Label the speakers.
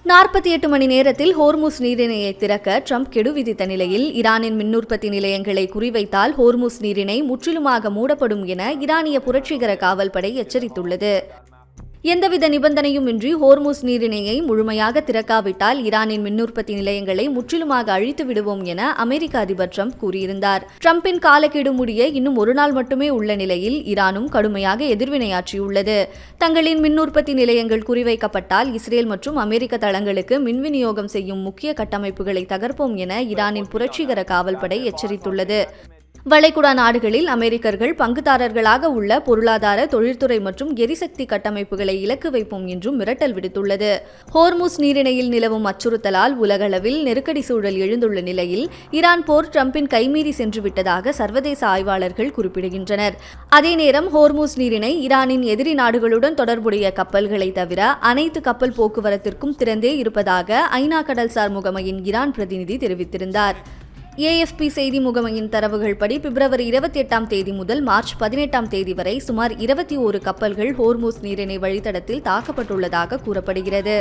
Speaker 1: 48 மணி நேரத்தில் ஹோர்முஸ் நீரிணையை திறக்க ட்ரம்ப் கெடு விதித்த நிலையில் ஈரானின் மின்னுற்பத்தி நிலையங்களை குறிவைத்தால் ஹோர்முஸ் நீரிணை முற்றிலுமாக மூடப்படும் என ஈரானிய புரட்சிகர காவல்படை எச்சரித்துள்ளது. எந்தவித நிபந்தனையும் இன்றி ஹோர்முஸ் நீரிணையை முழுமையாக திறக்காவிட்டால் ஈரானின் மின்னுற்பத்தி நிலையங்களை முற்றிலுமாக அழித்து விடுவோம் என அமெரிக்க அதிபர் ட்ரம்ப் கூறியிருந்தார். ட்ரம்பின் காலக்கெடு முடிய இன்னும் ஒரு நாள் மட்டுமே உள்ள நிலையில் ஈரானும் கடுமையாக எதிர்வினையாற்றியுள்ளது. தங்களின் மின்னுற்பத்தி நிலையங்கள் குறிவைக்கப்பட்டால் இஸ்ரேல் மற்றும் அமெரிக்க தளங்களுக்கு மின் விநியோகம் செய்யும் முக்கிய கட்டமைப்புகளை தகர்ப்போம் என ஈரானின் புரட்சிகர காவல்படை எச்சரித்துள்ளது. வளைகுடா நாடுகளில் அமெரிக்கர்கள் பங்குதாரர்களாக உள்ள பொருளாதார, தொழில்துறை மற்றும் எரிசக்தி கட்டமைப்புகளை இலக்கு வைப்போம் என்றும் மிரட்டல் விடுத்துள்ளது. ஹோர்முஸ் நீரிணையில் நிலவும் அச்சுறுத்தலால் உலகளவில் நெருக்கடி சூழல் எழுந்துள்ள நிலையில் ஈரான் போர் ட்ரம்பின் கைமீறி சென்றுவிட்டதாக சர்வதேச ஆய்வாளர்கள் குறிப்பிடுகின்றனர். அதே நேரம் ஹோர்முஸ் நீரிணை ஈரானின் எதிரி நாடுகளுடன் தொடர்புடைய கப்பல்களை தவிர அனைத்து கப்பல் போக்குவரத்திற்கும் திறந்தே இருப்பதாக ஐநா கடல்சார் முகமையின் ஈரான் பிரதிநிதி தெரிவித்திருந்தார். AFP செய்தி முகமையின் தரவுகள் படி பிப்ரவரி 28ஆம் தேதி முதல் மார்ச் 18ஆம் தேதி வரை சுமார் 21 கப்பல்கள் ஹோர்முஸ் நீரிணை வழித்தடத்தில் தாக்கப்பட்டுள்ளதாக கூறப்படுகிறது.